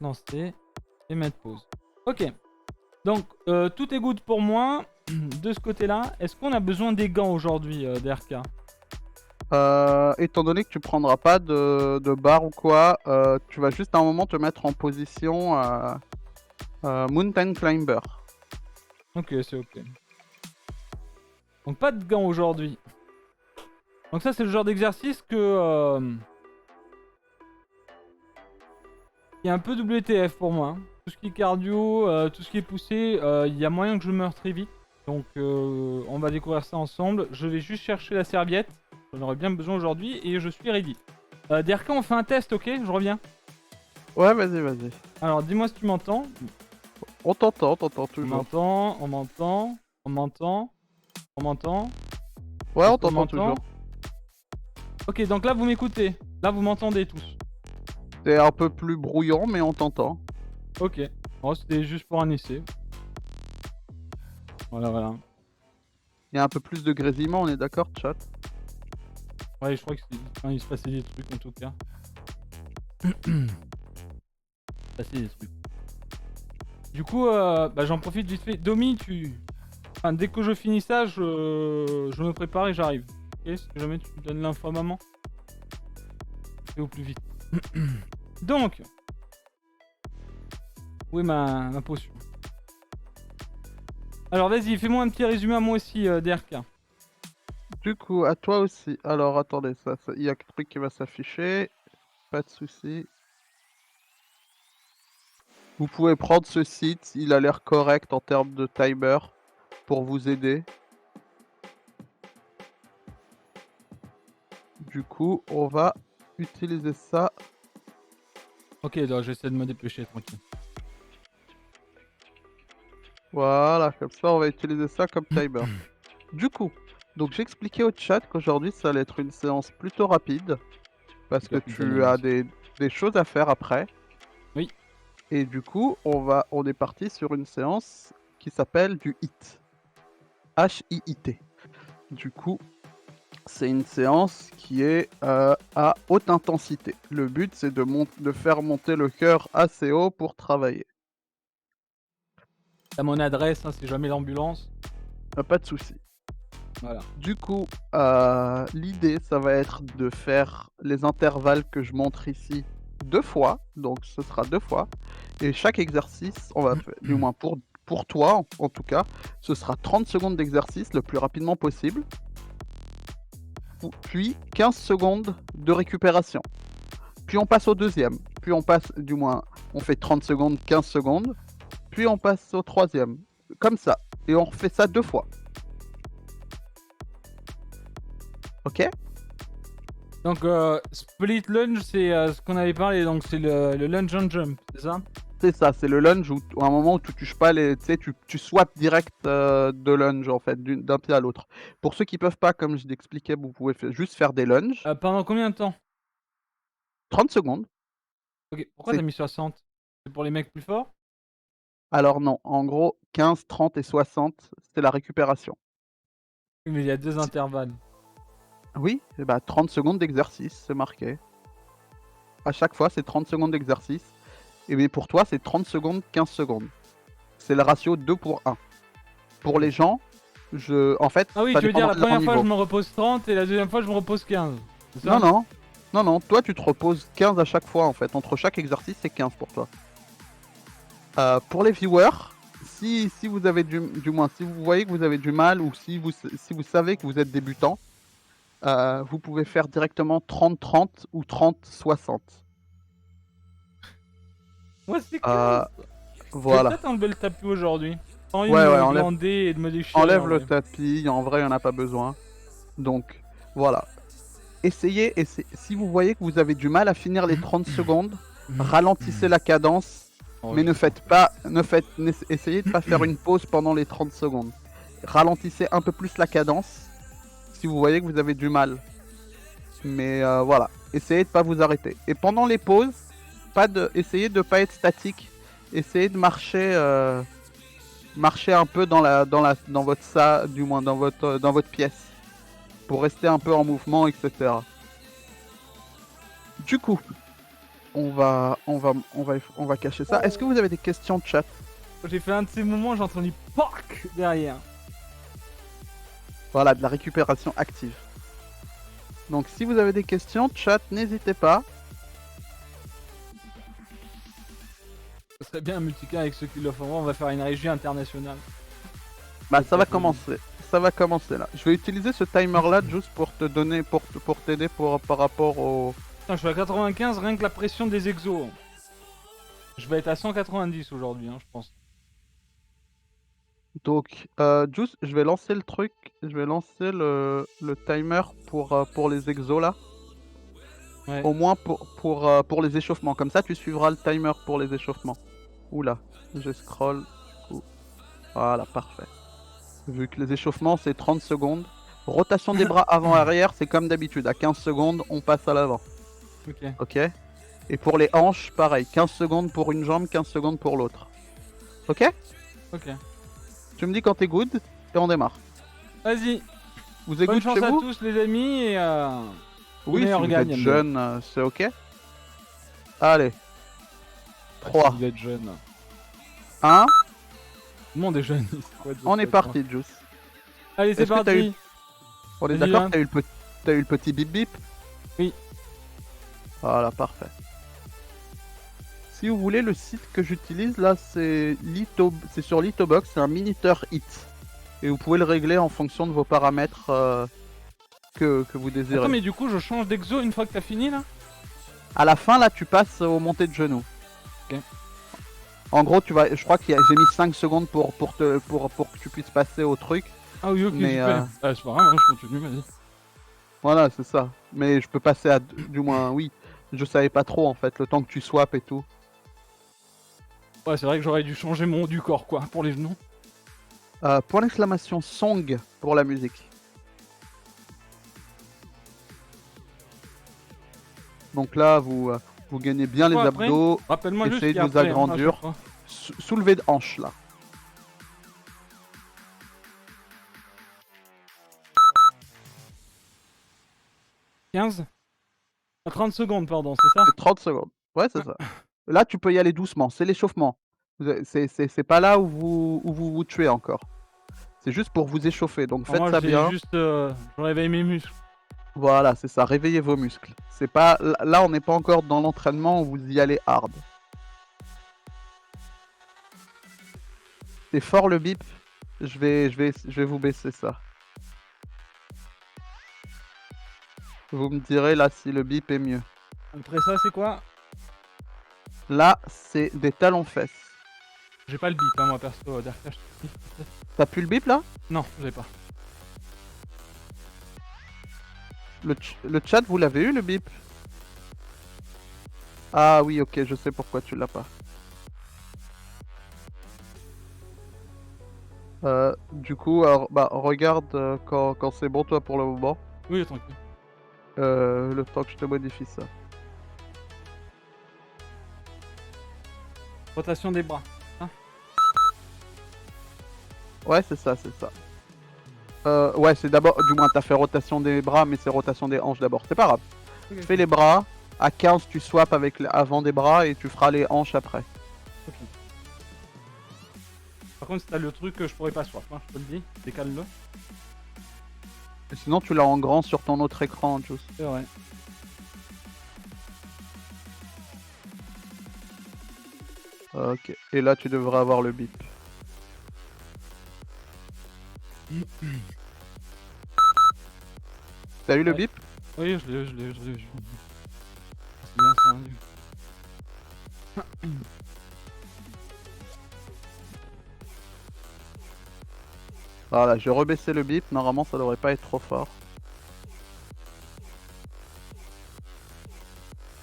lancer et mettre pause. Ok. Donc, tout est good pour moi. De ce côté-là, est-ce qu'on a besoin des gants aujourd'hui, DRK? Étant donné que tu prendras pas de barre ou quoi, tu vas juste à un moment te mettre en position Mountain Climber. Ok, c'est ok. Donc pas de gants aujourd'hui. Donc ça c'est le genre d'exercice que... il y a un peu WTF pour moi. Hein. Tout ce qui est cardio, tout ce qui est poussé, il y a moyen que je meure très vite. Donc on va découvrir ça ensemble. Je vais juste chercher la serviette. J'en aurais bien besoin aujourd'hui et je suis ready. DRK, on fait un test, ok? Je reviens. Ouais, vas-y. Alors dis-moi si tu m'entends. On t'entend On toujours. m'entend, on m'entend, on m'entend, on m'entend. Ouais, Est-ce on qu'on t'entend m'entend? toujours. Ok, donc là vous m'écoutez. Là vous m'entendez tous. C'est un peu plus brouillon, mais on t'entend. Ok. Oh, c'était juste pour un essai. Voilà. Il y a un peu plus de grésillement, on est d'accord, chat? Ouais, je crois que il se passait des trucs en tout cas. Passer des trucs. Du coup, j'en profite vite fait. Domi, enfin, dès que je finis ça, je me prépare et j'arrive. Ok, si jamais tu me donnes l'info à maman. Fais au plus vite. Donc, où est ma potion? Alors vas-y, fais-moi un petit résumé à moi aussi, DRK. Du coup, à toi aussi. Alors, attendez, il y a un truc qui va s'afficher. Pas de souci. Vous pouvez prendre ce site, il a l'air correct en termes de timer pour vous aider. Du coup, on va utiliser ça. Ok, j'essaie de me dépêcher, tranquille. Voilà, comme ça, on va utiliser ça comme timer. Du coup, donc j'expliquais au chat qu'aujourd'hui, ça allait être une séance plutôt rapide parce que tu as des choses à faire après. Oui. Et du coup, on est parti sur une séance qui s'appelle du HIIT. H-I-I-T. Du coup, c'est une séance qui est à haute intensité. Le but, c'est de faire monter le cœur assez haut pour travailler. T'as mon adresse, hein, c'est jamais l'ambulance. Pas de souci. Voilà. Du coup, l'idée, ça va être de faire les intervalles que je montre ici 2 fois. Donc, ce sera 2 fois. Et chaque exercice, on va faire, du moins pour toi, en tout cas, ce sera 30 secondes d'exercice le plus rapidement possible. Puis 15 secondes de récupération. Puis on passe au deuxième. Puis on passe, du moins, on fait 30 secondes, 15 secondes. Puis on passe au troisième. Comme ça. Et on refait ça 2 fois. Ok? Donc, split lunge, c'est ce qu'on avait parlé, donc c'est le lunge and jump, c'est ça? C'est ça, c'est le lunge où à un moment où tu touches pas les. Tu sais, tu swaps direct de lunge en fait, d'un pied à l'autre. Pour ceux qui peuvent pas, comme je l'expliquais, vous pouvez juste faire des lunges. Pendant combien de temps? 30 secondes. Ok, pourquoi C'est... t'as mis 60? C'est pour les mecs plus forts? Alors non, en gros, 15, 30 et 60, c'est la récupération. Oui, mais il y a deux intervalles. Oui, et bah 30 secondes d'exercice, c'est marqué. À chaque fois, c'est 30 secondes d'exercice. Et bien pour toi, c'est 30 secondes, 15 secondes. C'est le ratio 2 pour 1. Pour les gens, en fait, Ah oui, ça tu veux dire dépendra la de leur première fois je niveau. me repose 30 et la deuxième fois je me repose 15. C'est ça? Non, toi tu te reposes 15 à chaque fois en fait. Entre chaque exercice, c'est 15 pour toi. Pour les viewers, si vous avez du moins, si vous voyez que vous avez du mal ou si vous savez que vous êtes débutant, vous pouvez faire directement 30-30 ou 30-60. Moi c'est 15. Je vais Voilà. peut-être enlever le tapis aujourd'hui. J'ai envie de Ouais, me enlève, glander et de me déchirer enlève en le vrai. tapis. En vrai, il n'y en a pas besoin. Donc, voilà. Essayez, si vous voyez que vous avez du mal à finir les 30 secondes, ralentissez la cadence, Oh, mais je sais pas. essayez de pas faire une pause pendant les 30 secondes. Ralentissez un peu plus la cadence si vous voyez que vous avez du mal. Mais voilà, essayez de pas vous arrêter. Et pendant les pauses, essayez de pas être statique. Essayez de marcher un peu dans votre salle, du moins dans votre pièce, pour rester un peu en mouvement, etc. Du coup, on va cacher ça. Est-ce que vous avez des questions de chat? J'ai fait un de ces moments, j'ai entendu POC derrière. Voilà, de la récupération active. Donc si vous avez des questions, chat, n'hésitez pas. Ce serait bien un multicam avec ceux qui le font. On va faire une régie internationale. Bah ça va commencer. Ça va commencer là. Je vais utiliser ce timer là juste pour te donner, pour t'aider par rapport au... Putain, je suis à 95, rien que la pression des exos. Je vais être à 190 aujourd'hui, hein, je pense. Donc, juste, je vais lancer le truc. Je vais lancer le timer pour les exos là. Ouais. Au moins pour les échauffements. Comme ça, tu suivras le timer pour les échauffements. Oula, je scroll. Du coup. Voilà, parfait. Vu que les échauffements, c'est 30 secondes. Rotation des bras avant-arrière, c'est comme d'habitude. À 15 secondes, on passe à l'avant. Ok. Ok. Et pour les hanches, pareil. 15 secondes pour une jambe, 15 secondes pour l'autre. Ok. Ok. Tu me dis quand t'es good et on démarre. Vas-y. Vous êtes Bonne good chance chez à vous? tous les amis et Oui, si meilleur vous gagne, êtes Yann. jeune, c'est ok. Allez. 3, Si vous êtes jeune. 1, Tout le monde est jeune. ici, quoi, de on est toute parti, Juice. Allez, c'est Est-ce que t'as eu- parti. On est Vas-y, d'accord? hein. T'as eu le petit bip bip? Oui. Voilà, parfait. Si vous voulez, le site que j'utilise là, c'est sur Lithobox, c'est un minuteur hit. Et vous pouvez le régler en fonction de vos paramètres que vous désirez. Attends, mais du coup, je change d'exo une fois que t'as fini là? À la fin, là, tu passes aux montées de genoux. Ok. En gros, je crois que j'ai mis 5 secondes pour que tu puisses passer au truc. Ah oui, ok, Mais, super. C'est pas grave, hein, je continue, vas-y. Voilà, c'est ça. Mais je peux passer à... Du moins, oui. Je savais pas trop, en fait, le temps que tu swaps et tout. Ouais, c'est vrai que j'aurais dû changer mon haut du corps, quoi, pour les genoux. Point d'exclamation song pour la musique. Donc là, vous gagnez bien les Quoi, après abdos. Rappelle-moi juste Essayez qu'il y de a vous après, hein, à agrandir. chaque fois. Soulevé de hanche, là. « 15 à 30 secondes, pardon, c'est ça? C'est 30 secondes. Ouais, c'est ça. Là, tu peux y aller doucement. C'est l'échauffement. C'est pas là où vous tuez encore. C'est juste pour vous échauffer. Donc faites Moi, ça j'ai bien. juste... je réveille mes muscles. Voilà, c'est ça. Réveillez vos muscles. C'est pas là, on n'est pas encore dans l'entraînement où vous y allez hard. C'est fort le bip. Je vais vous baisser ça. Vous me direz là si le bip est mieux. Après ça, c'est quoi? Là, c'est des talons fesses. J'ai pas le bip, hein, moi, perso. Derrière, je te dis. T'as plus le bip là? Non, j'ai pas. Le chat, vous l'avez eu le bip? Ah oui, ok, je sais pourquoi tu l'as pas. Du coup, alors, bah, regarde quand c'est bon toi pour le moment. Oui, tranquille. Le temps que je te modifie ça. Rotation des bras. Ouais, c'est ça, c'est ça. Ouais, c'est d'abord, du moins t'as fait rotation des bras, mais c'est rotation des hanches d'abord. C'est pas grave. Ok. Fais les bras. À 15, tu swaps avec avant des bras et tu feras les hanches après. Ok. Par contre, si t'as le truc que je pourrais pas swap, hein, je te le dis, décale-le. Et sinon, tu l'as en grand sur ton autre écran, Juice. C'est vrai. Ok. Et là, tu devrais avoir le bip. T'as eu le Ouais. bip? Oui, je l'ai. C'est bien ça. Hein. Voilà, j'ai rebaissé le bip. Normalement, ça devrait pas être trop fort.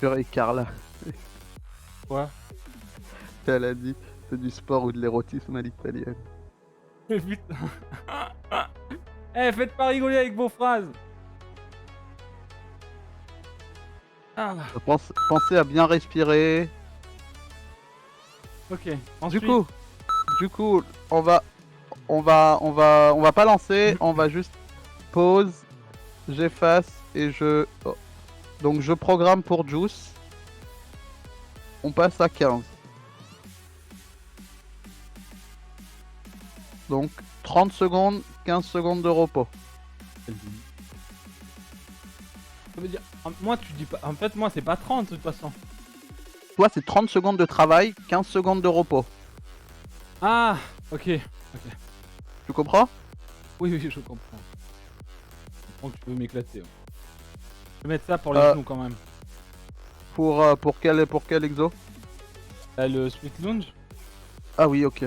Purée, Carla. Quoi? Elle a dit, c'est du sport ou de l'érotisme à l'italienne. Putain. Eh, faites pas rigoler avec vos phrases. Ah, Pensez à bien respirer. ok. Ensuite, Du coup, on va pas lancer, on va juste pause, j'efface et je... oh. Donc je programme pour Juice. on passe à 15. Donc 30 secondes, 15 secondes de repos. Ça veut dire. Moi, tu dis pas. En fait, moi, c'est pas 30 de toute façon. Toi, c'est 30 secondes de travail, 15 secondes de repos. Ah, ok. Tu comprends? Oui, oui, je comprends. Je comprends que tu veux m'éclater. Ouais. Je vais mettre ça pour les genoux quand même. Pour quel exo? Le split lunge. Ah oui, ok.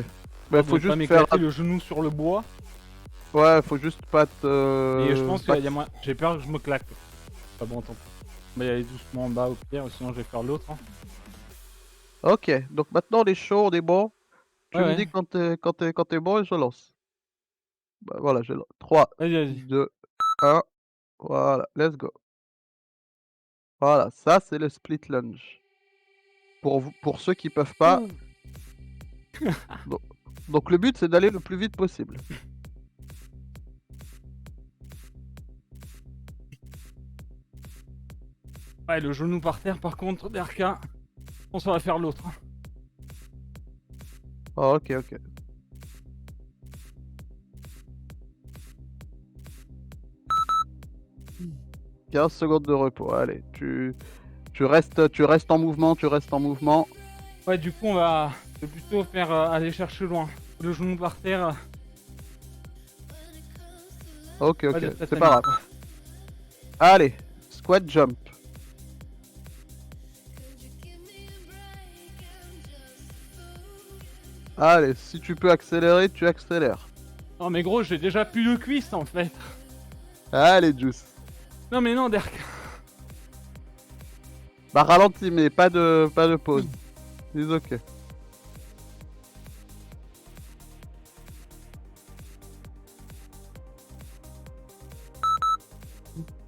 Bah, faut pas juste m'éclater faire. le genou sur le bois. Ouais, faut juste pas te. Et je pense pas- qu'il y a moins. J'ai peur que je me claque. Pas bon, tant pis. On va y aller doucement en bas au pire, sinon je vais faire l'autre. Hein. Ok, donc maintenant on est chaud, on est bon. Tu me Ouais. dis quand t'es bon et je lance. Bah voilà, je lance. 3, Vas-y, vas-y. 2, 1. Voilà, let's go. Voilà, ça c'est le split lunge. Pour ceux qui peuvent pas. Donc le but c'est d'aller le plus vite possible. Ouais, le genou par terre par contre, Derka. On s'en va faire l'autre. Hein. Oh, ok, ok. « 15 secondes de repos, allez, tu restes en mouvement, tu restes en mouvement. Ouais, du coup, on va plutôt faire aller chercher loin. Le genou par terre. Ok, ok, Ouais, c'est pas grave. Allez, squat jump. Allez, si tu peux accélérer, tu accélères. Non, mais gros, j'ai déjà plus de cuisses en fait. Allez, Juice. Non, mais non, Derka. Bah ralentis, mais pas de pause. C'est ok.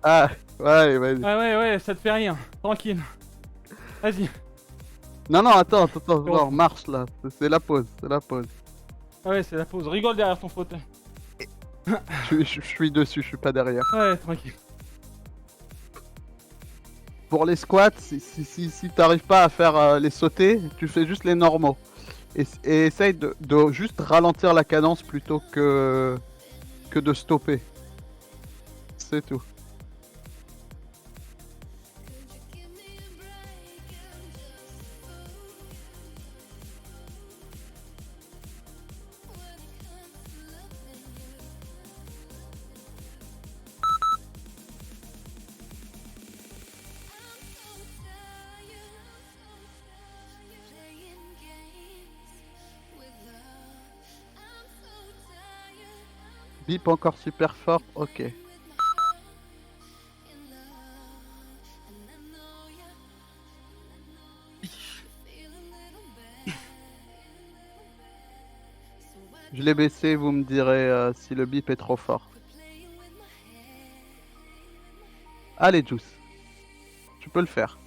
Ah, ouais, vas-y. Ouais, ça te fait rien. Tranquille. Vas-y. Non, attends, non, marche là. C'est la pause, c'est la pause. Ah ouais, c'est la pause. Rigole derrière ton fauteuil. Je suis dessus, je suis pas derrière. Ouais, tranquille. Pour les squats, si t'arrives pas à faire les sauter, tu fais juste les normaux. Et essaye de juste ralentir la cadence plutôt que de stopper. C'est tout. Bip encore super fort, ok. Je l'ai baissé, vous me direz si le bip est trop fort. Allez, Juice. Tu peux le faire.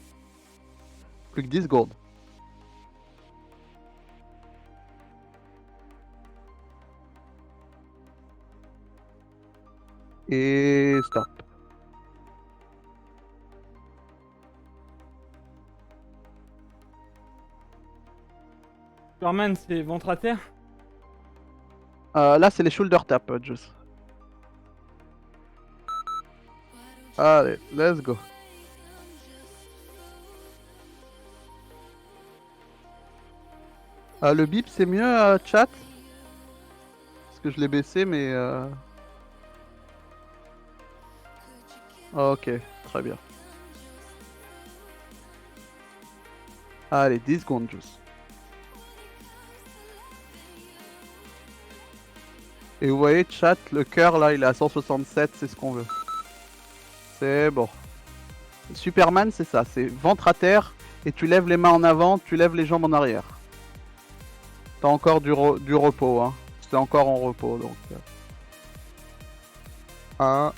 Plus que 10 secondes. Et stop. Superman, c'est ventre à terre. Là, c'est les shoulder tap, Juice. Allez, let's go. Le bip, c'est mieux, chat? Parce que je l'ai baissé, mais... Ok, très bien. Allez, 10 secondes, Juice. Et vous voyez, chat, le cœur, là, il est à 167, c'est ce qu'on veut. C'est bon. Superman, c'est ça, c'est ventre à terre, et tu lèves les mains en avant, tu lèves les jambes en arrière. T'as encore du repos, hein. C'est encore en repos, donc... 1.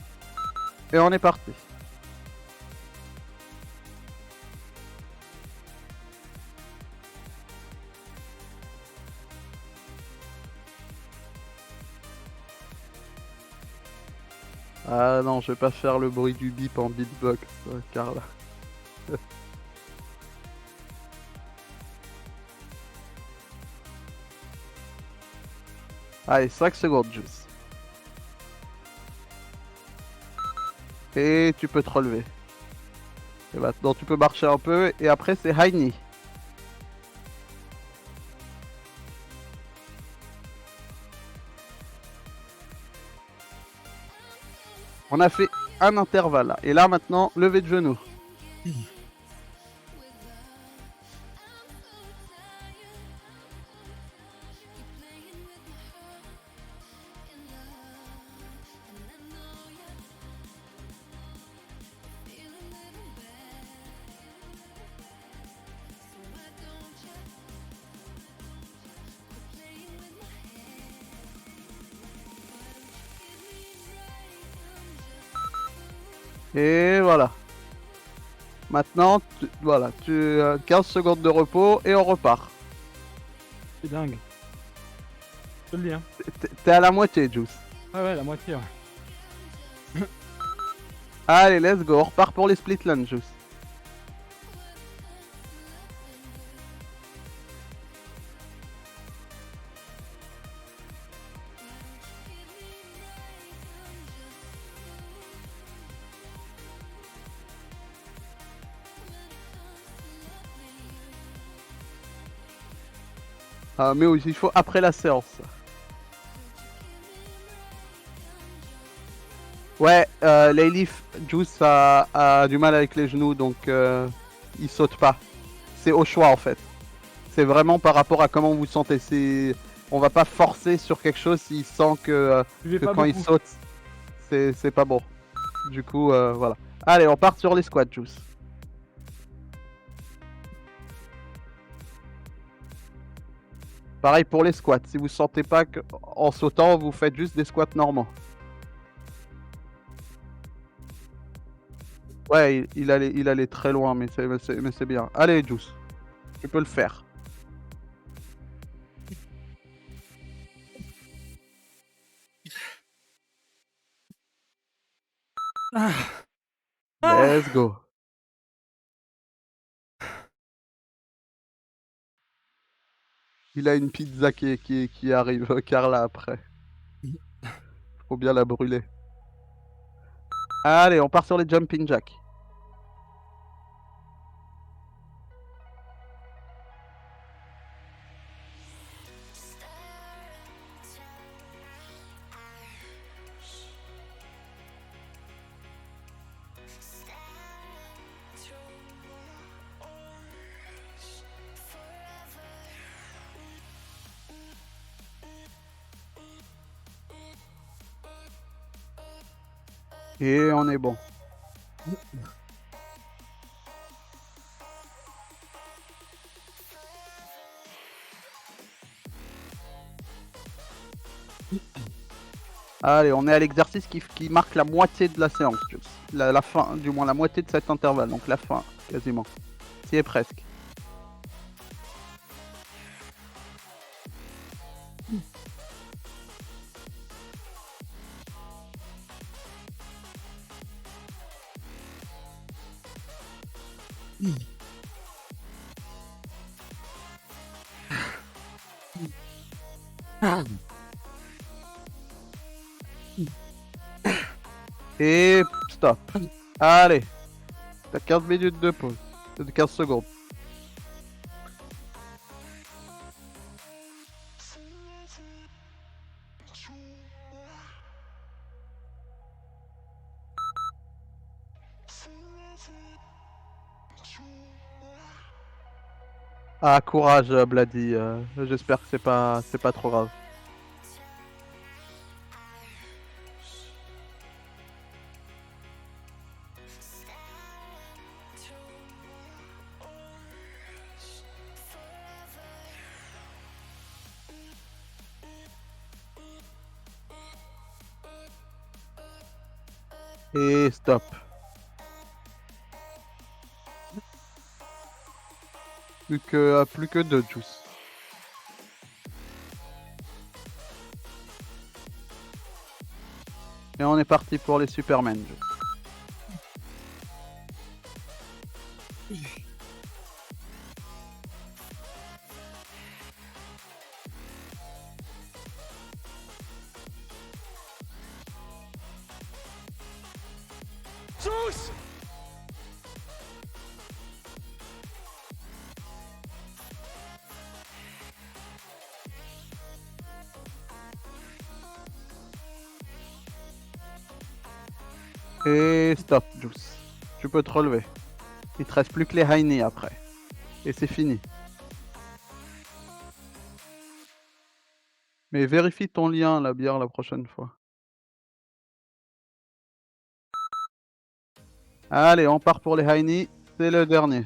Et on est parti. Ah non, je vais pas faire le bruit du bip en beatbox, Carla. Allez, 5 secondes, Juice. Et tu peux te relever. Et maintenant, tu peux marcher un peu. Et après, c'est Heini. On a fait un intervalle là. Et là, maintenant, lever de genoux. Et voilà. Maintenant, voilà, 15 secondes de repos et on repart. C'est dingue. Je te le dis, hein. T'es à la moitié, Juice. Ouais, la moitié, ouais. Allez, let's go. On repart pour les split lunge, Juice. Ah, mais oui, il faut après la séance. Ouais, Leilif, Juice a du mal avec les genoux, donc il saute pas. C'est au choix en fait. C'est vraiment par rapport à comment vous vous sentez. On va pas forcer sur quelque chose s'il sent que quand il saute, c'est pas bon. Du coup, voilà. Allez, on part sur les squats, Juice. Pareil pour les squats. Si vous sentez pas qu'en sautant, vous faites juste des squats normaux. Ouais, il allait très loin, mais c'est bien. Allez, Juice. Tu peux le faire. Let's go. Il a une pizza qui arrive, Carla, après. Faut bien la brûler. Allez, on part sur les jumping jacks. Et on est bon. Allez, on est à l'exercice qui marque la moitié de la séance. La fin, du moins la moitié de cet intervalle. Donc la fin, quasiment. C'est presque. Et stop. Allez. T'as 15 minutes de pause. 15 secondes. Ah, courage, Bloody. J'espère que c'est pas trop grave. Et stop. Plus que deux, Juice. Et on est parti pour les Superman, Juice. Juice. Et stop, Juice. Tu peux te relever. Il te reste plus que les Heine après. Et c'est fini. Mais vérifie ton lien, la bière, la prochaine fois. Allez, on part pour les Heine. C'est le dernier.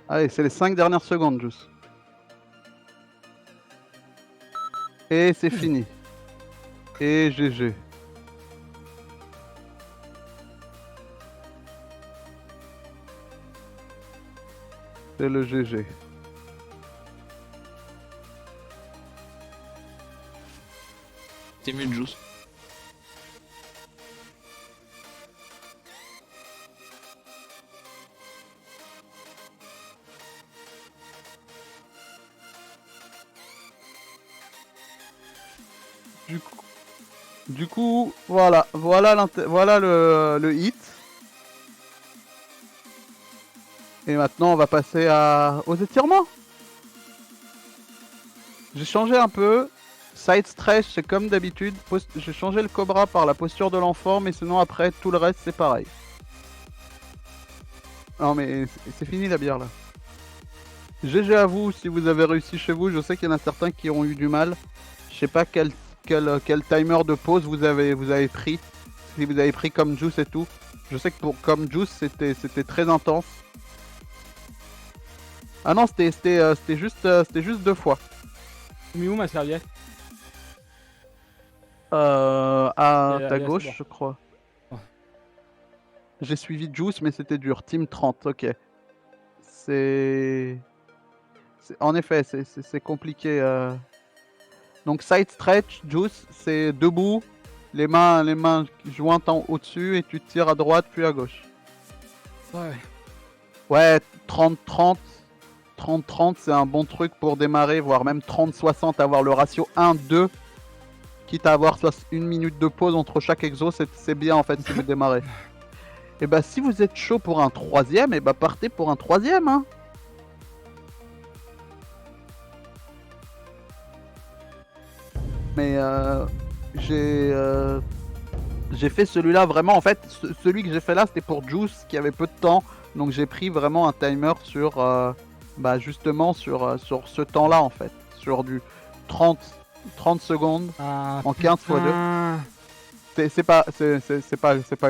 Allez, c'est les 5 dernières secondes, Juice. Et c'est fini. Et GG. C'est le GG. T'es mieux, Juice. Du coup, voilà le hit. Et maintenant, on va passer aux étirements. J'ai changé un peu. Side stretch, c'est comme d'habitude. J'ai changé le cobra par la posture de l'enfant, mais sinon après, tout le reste, c'est pareil. Non mais c'est fini la bière là. GG à vous si vous avez réussi chez vous. Je sais qu'il y en a certains qui ont eu du mal. Je sais pas quel timer de pause vous avez pris. Si vous avez pris comme Juice et tout. Je sais que comme Juice c'était très intense. Ah non, c'était juste 2 fois. Mais où ma serviette? À ta c'est gauche, bon. je crois. Oh. J'ai suivi Juice, mais c'était dur. Team 30, ok. En effet, c'est compliqué. Donc side stretch, Juice, c'est debout, les mains jointes au-dessus et tu tires à droite puis à gauche. Ouais. Ouais, 30-30. 30-30, c'est un bon truc pour démarrer, voire même 30-60, avoir le ratio 1-2. Quitte à avoir 1 minute de pause entre chaque exo, c'est bien en fait si vous démarrez. Et bah si vous êtes chaud pour un troisième, et bah partez pour un troisième hein. Mais j'ai fait celui-là vraiment, en fait, celui que j'ai fait là c'était pour Juice qui avait peu de temps. Donc j'ai pris vraiment un timer sur, bah justement sur ce temps-là en fait. Sur du 30 secondes en 15 x 2. C'est pas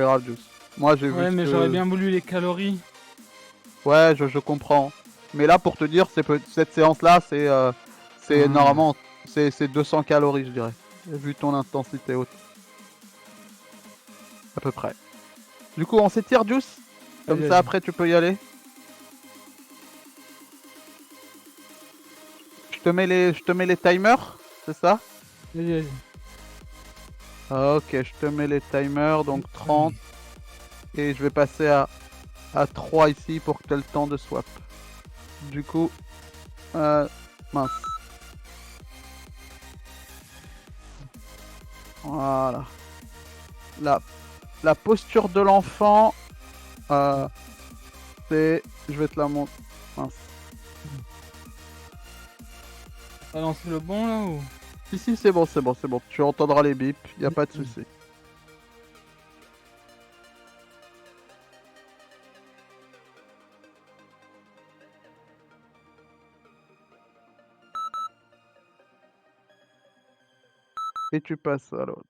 grave Juice. Moi j'ai vu. Ouais, mais j'aurais bien voulu les calories. Ouais, je comprends. Mais là pour te dire, cette séance-là, c'est normalement c'est 200 calories je dirais. Vu ton intensité haute. À peu près. Du coup on s'étire Juice. Comme Allez, ça allez. après tu peux y aller. Je te mets les timers, c'est ça? Vas-y, vas-y. Ok, je te mets les timers, donc 30. Et je vais passer à 3 ici pour que tu aies le temps de swap. Du coup, mince. Voilà. La posture de l'enfant, c'est... Je vais te la montrer. Mince. T'as lancé le bon là ou? Si, c'est bon. Tu entendras les bips, y a pas de souci. Et tu passes à l'autre.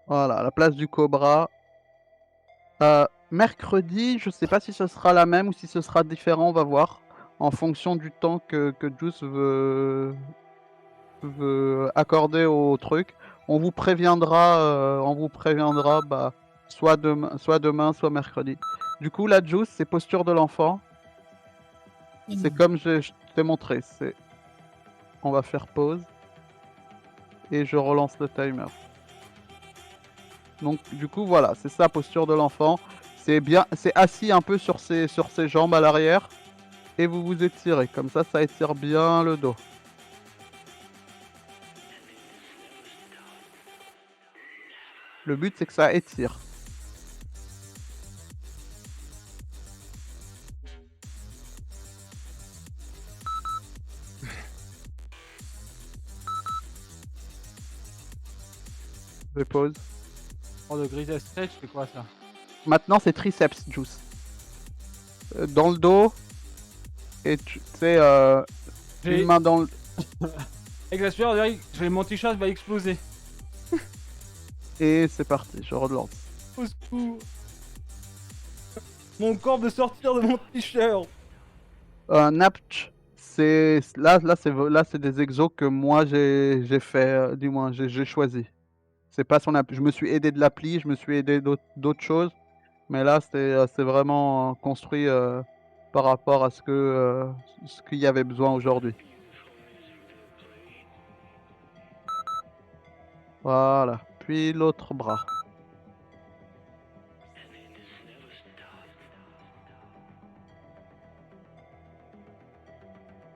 Voilà, à la place du Cobra. Mercredi, je sais pas si ce sera la même ou si ce sera différent, on va voir. En fonction du temps que Juice veut accorder au truc. on vous préviendra bah, soit demain, soit mercredi. Du coup, la juice, c'est posture de l'enfant. C'est comme je t'ai montré. On va faire pause et je relance le timer. Donc du coup voilà, c'est ça posture de l'enfant. C'est bien, c'est assis un peu sur ses jambes à l'arrière et vous vous étirez. Comme ça étire bien le dos. Le but c'est que ça étire. Je pause. Oh, le gris stretch, c'est quoi ça? Maintenant c'est triceps juice. Dans le dos et tu sais une main dans le. Avec la sueur, mon t-shirt va exploser. Et c'est parti, je relance. Au secours. Mon corps veut sortir de mon t-shirt. Un apch, c'est là c'est des exos que moi j'ai fait, du moins j'ai choisi. C'est pas son appli. Je me suis aidé de l'appli, je me suis aidé d'autres choses, mais là c'est vraiment construit par rapport à ce qu'il y avait besoin aujourd'hui. Voilà. Puis l'autre bras.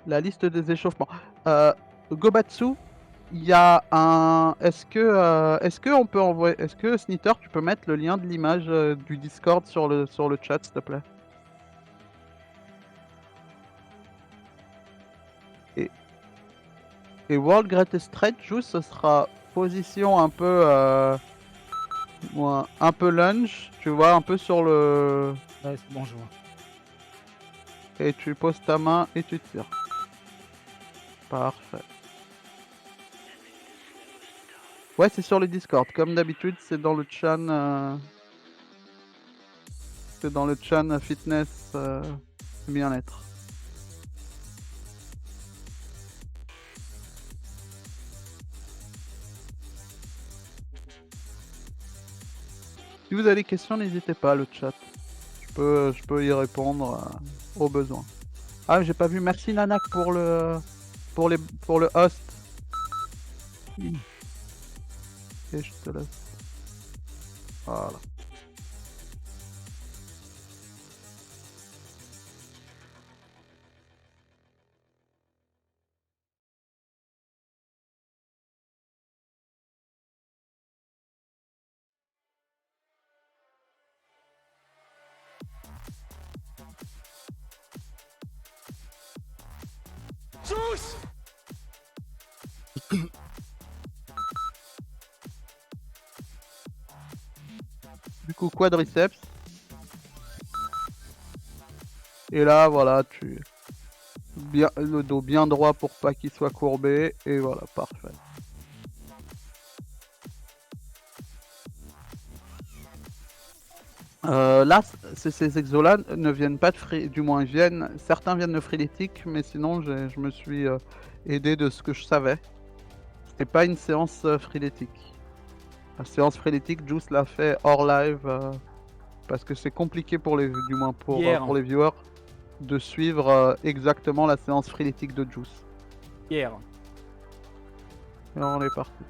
La liste des échauffements. Gobatsu, il y a un. Est-ce que on peut envoyer. Est-ce que Snitter, tu peux mettre le lien de l'image du Discord sur le chat, s'il te plaît? Et World Greatest Stretch, juste, ce sera position un peu lunge, tu vois, un peu sur le. Ouais, c'est bon, je vois. Et tu poses ta main et tu tires. Parfait. Ouais, c'est sur le Discord. Comme d'habitude, c'est dans le chan. C'est dans le chan fitness bien-être. Si vous avez des questions, n'hésitez pas, le chat. Je peux y répondre au besoin. Ah, j'ai pas vu. Merci Nanak pour pour le host. Et je te laisse. Voilà. Tous. Du coup, quadriceps. Et là, voilà, bien le dos bien droit pour pas qu'il soit courbé. Et voilà, parfait. Là, ces exos-là ne viennent pas de free, du moins certains viennent de Freeletics, mais sinon je me suis aidé de ce que je savais. C'était pas une séance Freeletic. La séance Freeletic, Juice l'a fait hors live parce que c'est compliqué pour du moins pour les viewers de suivre exactement la séance Freeletic de Juice. Hier. Et on est parti.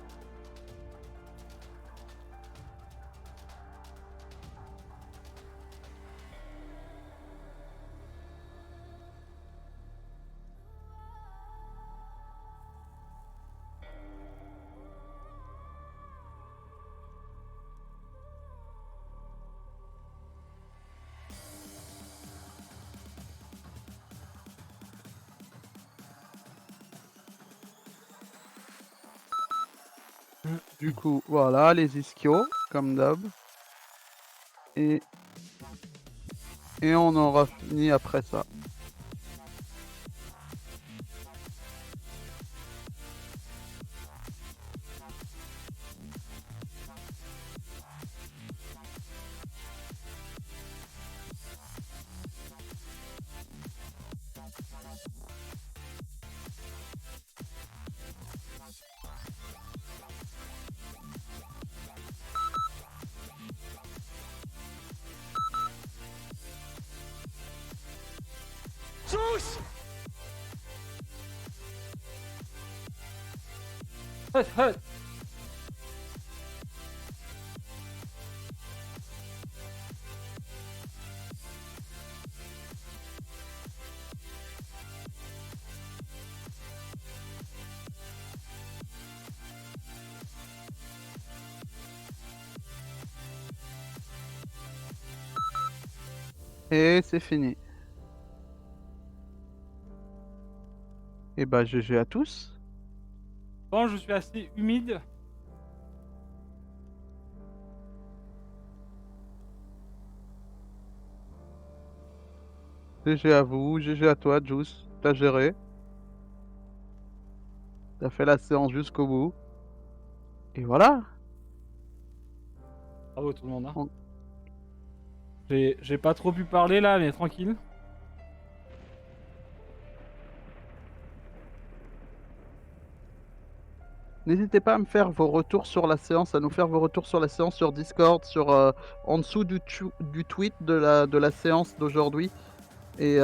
Du coup, voilà, les ischios, comme d'hab. Et on aura fini après ça. Hut, hut. Et c'est fini. Et bah GG à tous. Bon, je suis assez humide. GG à vous, GG à toi, Juice. T'as géré. T'as fait la séance jusqu'au bout. Et voilà. Bravo tout le monde. Hein. On- J'ai pas trop pu parler là, mais tranquille. N'hésitez pas à me faire vos retours sur la séance, à nous faire vos retours sur la séance sur Discord, sur en dessous du tweet de la séance d'aujourd'hui. Et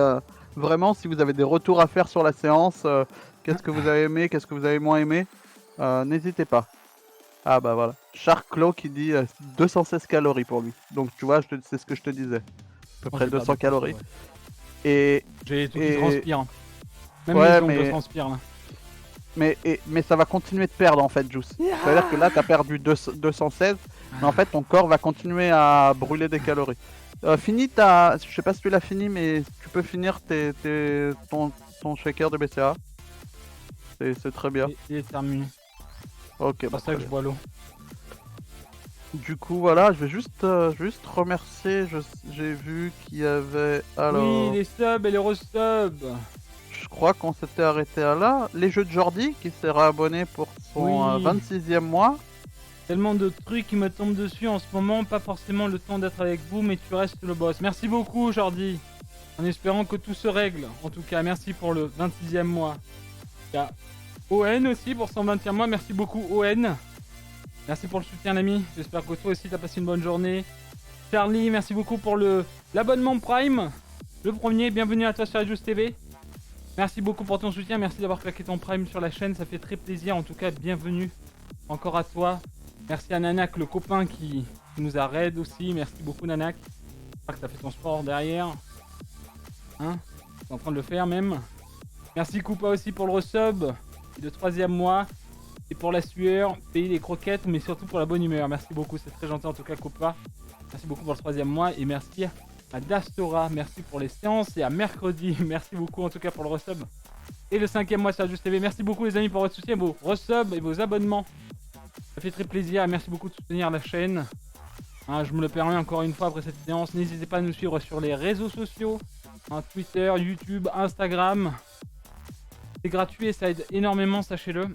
vraiment, si vous avez des retours à faire sur la séance, qu'est-ce que vous avez aimé, qu'est-ce que vous avez moins aimé, n'hésitez pas. Ah bah voilà. Sharklo qui dit 216 calories pour lui. Donc tu vois, c'est ce que je te disais. À peu Moi, près j'ai pas 200 de calories. ouais. Et J'ai tout et- qui transpire. Même Ouais, les ongles mais- transpirent là. mais ça va continuer de perdre en fait, Juice. C'est-à-dire que là, t'as perdu 216, mais en fait, ton corps va continuer à brûler des calories. Fini ta... Je sais pas si tu l'as fini, mais tu peux finir ton shaker de BCA. C'est très bien. Il est terminé. Ok, C'est bah, pour ça que très je bien. bois l'eau. Du coup, voilà, je vais juste remercier. J'ai vu qu'il y avait... Alors, Oui, les subs et les resubs. je crois qu'on s'était arrêté à là. Les jeux de Jordi, qui s'est réabonné pour son Oui. 26e mois. Tellement de trucs qui me tombent dessus en ce moment, pas forcément le temps d'être avec vous, mais tu restes le boss. Merci beaucoup, Jordi. En espérant que tout se règle. En tout cas, merci pour le 26e mois. Il y a ON aussi pour son 20e mois. Merci beaucoup, ON. Merci pour le soutien, l'ami. J'espère que toi aussi, t'as passé une bonne journée. Charlie, merci beaucoup pour l'abonnement Prime. Le premier, bienvenue à toi sur Juice TV. Merci beaucoup pour ton soutien. Merci d'avoir claqué ton Prime sur la chaîne. Ça fait très plaisir. En tout cas, bienvenue encore à toi. Merci à Nanak, le copain qui nous a raid aussi. Merci beaucoup, Nanak. J'espère que t'as fait ton sport derrière. Hein? T'es en train de le faire même. Merci Koopa aussi pour le resub. Le 3e mois. Et pour la sueur, payer les croquettes, mais surtout pour la bonne humeur. Merci beaucoup, c'est très gentil en tout cas, Koopa. Merci beaucoup pour le 3e mois. Et merci à Dastora. Merci pour les séances. Et à mercredi. Merci beaucoup en tout cas pour le resub. Et le 5e mois sur Juice TV. Merci beaucoup les amis pour votre soutien, vos resubs et vos abonnements. Ça fait très plaisir. Merci beaucoup de soutenir la chaîne. Hein, je me le permets encore une fois après cette séance. N'hésitez pas à nous suivre sur les réseaux sociaux. Hein, Twitter, YouTube, Instagram. C'est gratuit et ça aide énormément, sachez-le.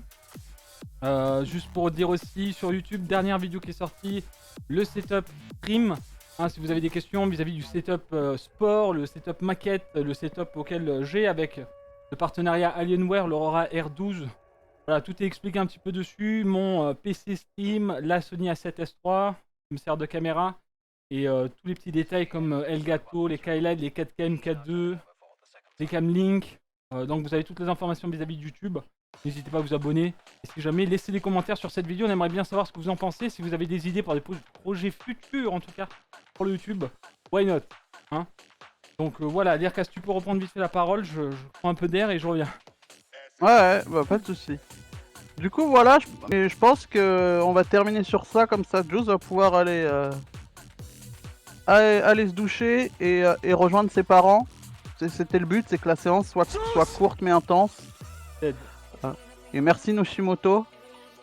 Juste pour dire aussi, sur YouTube, dernière vidéo qui est sortie, le setup stream. Hein, si vous avez des questions vis-à-vis du setup sport, le setup maquette, le setup auquel j'ai avec le partenariat Alienware, l'Aurora R12. Voilà, tout est expliqué un petit peu dessus. Mon PC Steam, la Sony A7S III, qui me sert de caméra. Et tous les petits détails comme Elgato, les Skylight, les 4K M4II, les Camlink. Donc vous avez toutes les informations vis-à-vis de YouTube. N'hésitez pas à vous abonner. Et si jamais, laissez des commentaires sur cette vidéo. On aimerait bien savoir ce que vous en pensez. Si vous avez des idées pour des projets futurs, en tout cas, pour le YouTube, why not, hein. Donc voilà, Dirkas, tu peux reprendre vite fait la parole. Je prends un peu d'air et je reviens. Ouais, bah, pas de soucis. Du coup, voilà, je pense que on va terminer sur ça. Comme ça, Juice va pouvoir aller se doucher et rejoindre ses parents. C'était le but, c'est que la séance soit courte mais intense. Ted. Et merci Noshimoto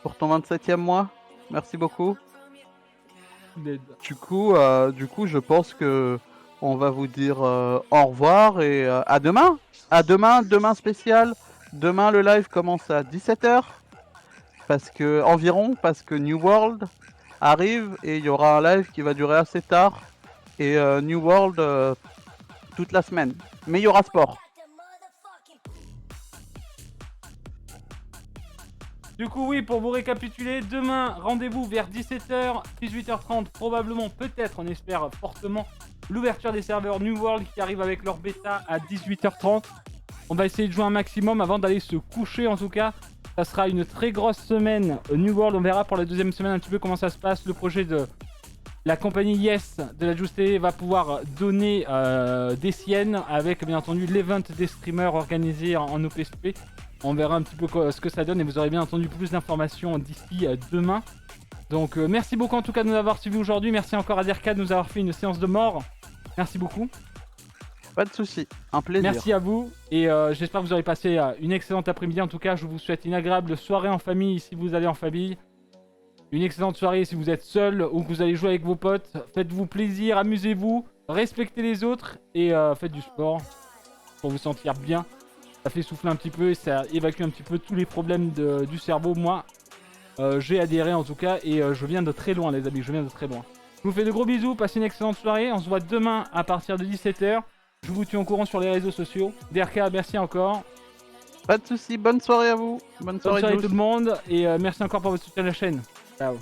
pour ton 27e mois. Merci beaucoup. Dead. Du coup, je pense que on va vous dire au revoir et à demain. À demain, demain spécial. Demain, le live commence à 17h. Parce que New World arrive et il y aura un live qui va durer assez tard. Et New World toute la semaine. Mais il y aura sport. Du coup, oui, pour vous récapituler, demain, rendez-vous vers 17h, 18h30, probablement, peut-être, on espère fortement, l'ouverture des serveurs New World qui arrivent avec leur bêta à 18h30. On va essayer de jouer un maximum avant d'aller se coucher en tout cas. Ça sera une très grosse semaine New World. On verra pour la deuxième semaine un petit peu comment ça se passe. Le projet de la compagnie Yes de la Juice TV va pouvoir donner des siennes avec bien entendu l'event des streamers organisé en OPSP. On verra un petit peu ce que ça donne et vous aurez bien entendu plus d'informations d'ici demain. Donc merci beaucoup en tout cas de nous avoir suivis aujourd'hui. Merci encore à Derka de nous avoir fait une séance de mort. Merci beaucoup. Pas de soucis, un plaisir. Merci à vous et j'espère que vous aurez passé une excellente après-midi. En tout cas, je vous souhaite une agréable soirée en famille si vous allez en famille. Une excellente soirée si vous êtes seul ou que vous allez jouer avec vos potes. Faites-vous plaisir, amusez-vous, respectez les autres et faites du sport pour vous sentir bien. Ça fait souffler un petit peu et ça évacue un petit peu tous les problèmes du cerveau. Moi, j'ai adhéré en tout cas et je viens de très loin les amis, je viens de très loin. Je vous fais de gros bisous, passez une excellente soirée. On se voit demain à partir de 17 h. Je vous tiens au courant sur les réseaux sociaux. DRK, merci encore. Pas de soucis, bonne soirée à vous. Bonne soirée Bonne soirée tout le monde et merci encore pour votre soutien à la chaîne. Ciao.